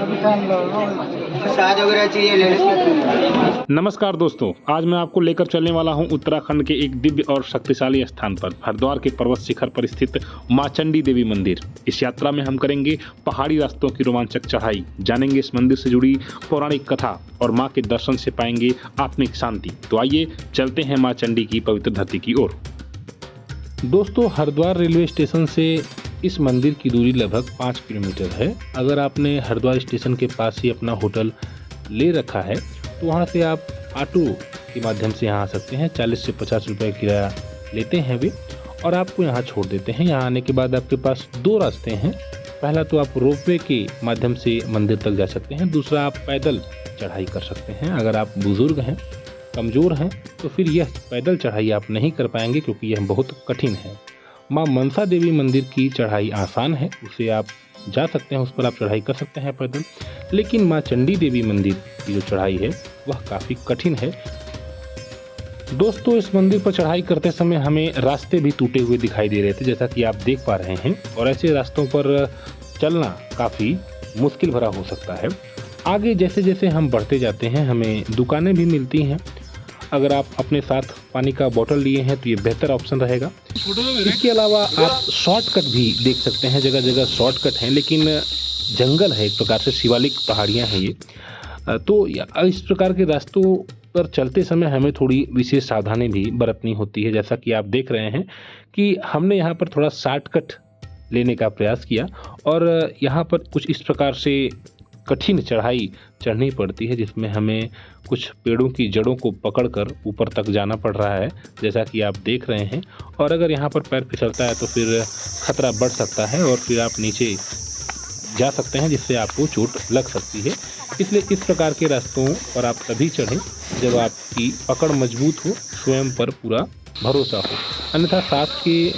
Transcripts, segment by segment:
प्रसाद वगैरह चाहिए ले लो। नमस्कार दोस्तों, आज मैं आपको लेकर चलने वाला हूं उत्तराखंड के एक दिव्य और शक्तिशाली स्थान पर, हरिद्वार के पर्वत शिखर पर स्थित मां चंडी देवी मंदिर। इस यात्रा में हम करेंगे पहाड़ी रास्तों की रोमांचक चढ़ाई, जानेंगे इस मंदिर से जुड़ी पौराणिक कथा और मां के दर्शन से पाएंगे आत्मिक शांति। तो आइए चलते हैं मां चंडी की पवित्र धरती की ओर। दोस्तों, हरिद्वार रेलवे स्टेशन से इस मंदिर की दूरी लगभग 5 किलोमीटर है। अगर आपने हरिद्वार स्टेशन के पास ही अपना होटल ले रखा है तो वहाँ से आप ऑटो के माध्यम से यहाँ आ सकते हैं। 40 से 50 रुपये किराया लेते हैं वे और आपको यहाँ छोड़ देते हैं। यहाँ आने के बाद आपके पास 2 रास्ते हैं। पहला तो आप रोपवे के माध्यम से मंदिर तक जा सकते हैं, दूसरा आप पैदल चढ़ाई कर सकते हैं। अगर आप बुजुर्ग हैं, कमज़ोर हैं तो फिर यह पैदल चढ़ाई आप नहीं कर पाएंगे क्योंकि यह बहुत कठिन है। मां मनसा देवी मंदिर की चढ़ाई आसान है, उसे आप जा सकते हैं, उस पर आप चढ़ाई कर सकते हैं पैदल। लेकिन मां चंडी देवी मंदिर की जो चढ़ाई है वह काफ़ी कठिन है। दोस्तों, इस मंदिर पर चढ़ाई करते समय हमें रास्ते भी टूटे हुए दिखाई दे रहे थे, जैसा कि आप देख पा रहे हैं, और ऐसे रास्तों पर चलना काफ़ी मुश्किल भरा हो सकता है। आगे जैसे जैसे हम बढ़ते जाते हैं हमें दुकानें भी मिलती हैं। अगर आप अपने साथ पानी का बोतल लिए हैं तो ये बेहतर ऑप्शन रहेगा। इसके अलावा आप शॉर्टकट भी देख सकते हैं, जगह जगह शॉर्टकट हैं, लेकिन जंगल है, एक प्रकार से शिवालिक पहाड़ियाँ हैं ये। तो इस प्रकार के रास्तों पर चलते समय हमें थोड़ी विशेष सावधानी भी बरतनी होती है। जैसा कि आप देख रहे हैं कि हमने यहाँ पर थोड़ा शॉर्टकट लेने का प्रयास किया और यहाँ पर कुछ इस प्रकार से कठिन चढ़ाई चढ़नी पड़ती है, जिसमें हमें कुछ पेड़ों की जड़ों को पकड़कर ऊपर तक जाना पड़ रहा है, जैसा कि आप देख रहे हैं। और अगर यहाँ पर पैर फिसलता है तो फिर खतरा बढ़ सकता है और फिर आप नीचे जा सकते हैं, जिससे आपको चोट लग सकती है। इसलिए इस प्रकार के रास्तों पर आप तभी चढ़ें जब आपकी पकड़ मजबूत हो, स्वयं पर पूरा भरोसा हो। अन्यथा साथ के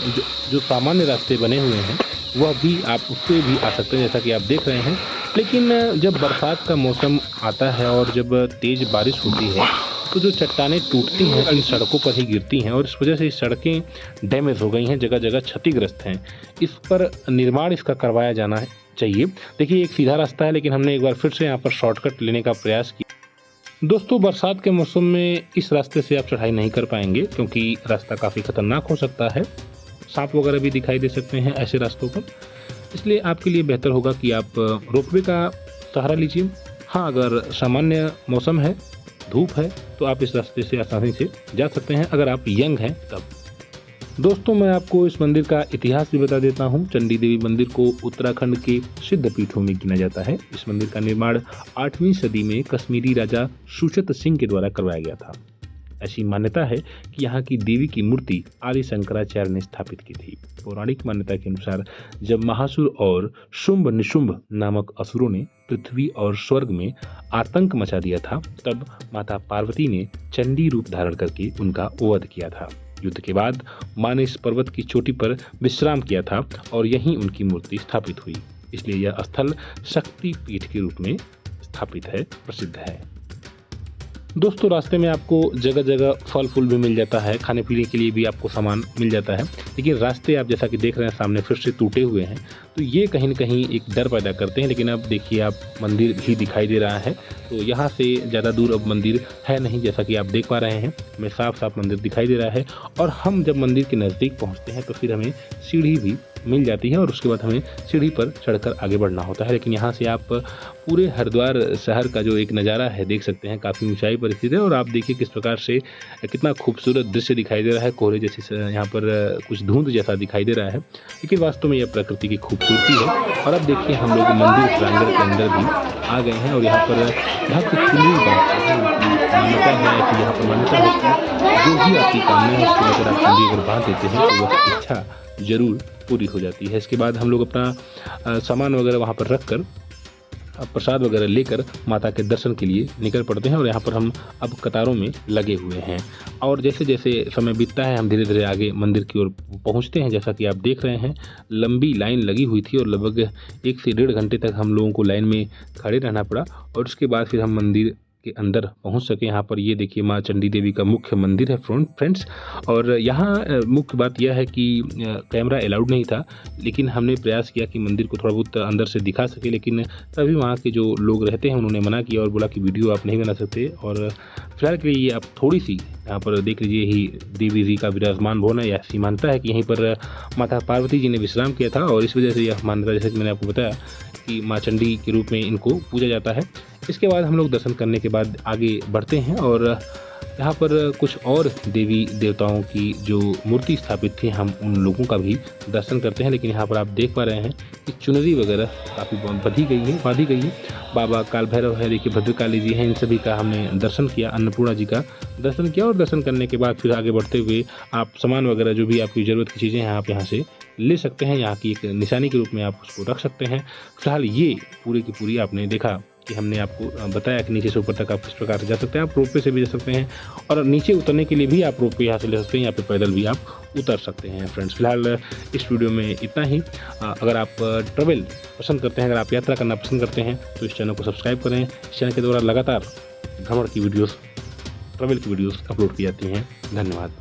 जो सामान्य रास्ते बने हुए हैं वह भी आप उससे भी आ सकते हैं, जैसा कि आप देख रहे हैं। लेकिन जब बरसात का मौसम आता है और जब तेज़ बारिश होती है तो जो चट्टानें टूटती हैं इन सड़कों पर ही गिरती हैं और इस वजह से सड़कें डैमेज हो गई हैं, जगह जगह क्षतिग्रस्त हैं। इस पर निर्माण इसका करवाया जाना चाहिए। देखिए, एक सीधा रास्ता है, लेकिन हमने एक बार फिर से यहाँ पर शॉर्टकट लेने का प्रयास किया। दोस्तों, बरसात के मौसम में इस रास्ते से आप चढ़ाई नहीं कर पाएंगे क्योंकि रास्ता काफ़ी खतरनाक हो सकता है। सांप वगैरह भी दिखाई दे सकते हैं ऐसे रास्तों पर। इसलिए आपके लिए बेहतर होगा कि आप रोपवे का सहारा लीजिए। हाँ, अगर सामान्य मौसम है, धूप है, तो आप इस रास्ते से आसानी से जा सकते हैं, अगर आप यंग हैं तब। दोस्तों, मैं आपको इस मंदिर का इतिहास भी बता देता हूँ। चंडी देवी मंदिर को उत्तराखंड के सिद्ध पीठों में गिना जाता है। इस मंदिर का निर्माण 8वीं सदी में कश्मीरी राजा सुचत सिंह के द्वारा करवाया गया था। ऐसी मान्यता है कि यहाँ की देवी की मूर्ति आदि शंकराचार्य ने स्थापित की थी। पौराणिक मान्यता के अनुसार जब महासुर और शुंभ निशुंभ नामक असुरों ने पृथ्वी और स्वर्ग में आतंक मचा दिया था, तब माता पार्वती ने चंडी रूप धारण करके उनका वध किया था। युद्ध के बाद मां ने इस पर्वत की चोटी पर विश्राम किया था और यहीं उनकी मूर्ति स्थापित हुई। इसलिए यह स्थल शक्ति पीठ के रूप में स्थापित है, प्रसिद्ध है। दोस्तों, रास्ते में आपको जगह जगह फल फूल भी मिल जाता है, खाने पीने के लिए भी आपको सामान मिल जाता है। लेकिन रास्ते आप जैसा कि देख रहे हैं सामने फिर से टूटे हुए हैं, तो ये कहीं न कहीं एक डर पैदा करते हैं। लेकिन अब देखिए, आप मंदिर भी दिखाई दे रहा है, तो यहाँ से ज़्यादा दूर अब मंदिर है नहीं, जैसा कि आप देख पा रहे हैं। हमें साफ साफ मंदिर दिखाई दे रहा है और हम जब मंदिर के नज़दीक पहुँचते हैं तो फिर हमें सीढ़ी भी मिल जाती है और उसके बाद हमें सीढ़ी पर चढ़कर आगे बढ़ना होता है। लेकिन यहाँ से आप पूरे हरिद्वार शहर का जो एक नज़ारा है देख सकते हैं, काफ़ी ऊंचाई पर स्थित है। और आप देखिए किस प्रकार से कितना खूबसूरत दृश्य दिखाई दे रहा है। कोहरे जैसे यहाँ पर कुछ धुंध जैसा दिखाई दे रहा है, लेकिन वास्तव में यह प्रकृति की खूबसूरती है। और अब देखिए, हम लोग मंदिर प्रांगण के अंदर भी आ गए हैं और यहाँ पर भक्त चुनरी बांधते हैं। मान्यता है कि यहाँ पर मान्यता है कि जो भी आपकी कामना है उसको अगर आप चुनरी अगर बांध देते हैं तो वह इच्छा जरूर पूरी हो जाती है। इसके बाद हम लोग अपना सामान वगैरह वहाँ पर रख कर प्रसाद वगैरह लेकर माता के दर्शन के लिए निकल पड़ते हैं। और यहाँ पर हम अब कतारों में लगे हुए हैं और जैसे जैसे समय बीतता है हम धीरे धीरे आगे मंदिर की ओर पहुँचते हैं। जैसा कि आप देख रहे हैं, लंबी लाइन लगी हुई थी और लगभग 1 से 1.5 घंटे तक हम लोगों को लाइन में खड़े रहना पड़ा और उसके बाद फिर हम मंदिर के अंदर पहुंच सके। यहाँ पर ये देखिए माँ चंडी देवी का मुख्य मंदिर है फ्रेंड्स। और यहाँ मुख्य बात यह है कि कैमरा अलाउड नहीं था, लेकिन हमने प्रयास किया कि मंदिर को थोड़ा बहुत अंदर से दिखा सके, लेकिन तभी वहाँ के जो लोग रहते हैं उन्होंने मना किया और बोला कि वीडियो आप नहीं बना सकते। और फिलहाल के लिए ये आप थोड़ी सी यहाँ पर देख लीजिए, यही देवी जी का विराजमान भवन है। यह ऐसी मानता है कि यहीं पर माता पार्वती जी ने विश्राम किया था और इस वजह से यह मान्यता, जैसे कि मैंने आपको बताया, कि माँ चंडी के रूप में इनको पूजा जाता है। इसके बाद हम लोग दर्शन करने के बाद आगे बढ़ते हैं और यहाँ पर कुछ और देवी देवताओं की जो मूर्ति स्थापित थी, हम उन लोगों का भी दर्शन करते हैं। लेकिन यहाँ पर आप देख पा रहे हैं कि चुनरी वगैरह काफ़ी बांधी गई है। बाबा काल भैरव है, देखिए भद्रकाली जी हैं, इन सभी का हमने दर्शन किया, अन्नपूर्णा जी का दर्शन किया। और दर्शन करने के बाद फिर आगे बढ़ते हुए आप सामान वगैरह जो भी आपकी ज़रूरत की चीज़ें हैं आप यहाँ से ले सकते हैं। यहाँ की एक निशानी के रूप में आप उसको रख सकते हैं। फिलहाल ये पूरी की पूरी आपने देखा कि हमने आपको बताया कि नीचे से ऊपर तक आप किस प्रकार से जा सकते हैं। आप रोपवे से भी जा सकते हैं और नीचे उतरने के लिए भी आप रोपवे यहाँ से ले सकते हैं, या फिर पैदल भी आप उतर सकते हैं। फ्रेंड्स, फिलहाल इस वीडियो में इतना ही। अगर आप ट्रैवल पसंद करते हैं, अगर आप यात्रा करना पसंद करते हैं तो इस चैनल को सब्सक्राइब करें। इस चैनल के द्वारा लगातार भ्रमण की वीडियोस, ट्रैवल की वीडियोस अपलोड की जाती हैं। धन्यवाद।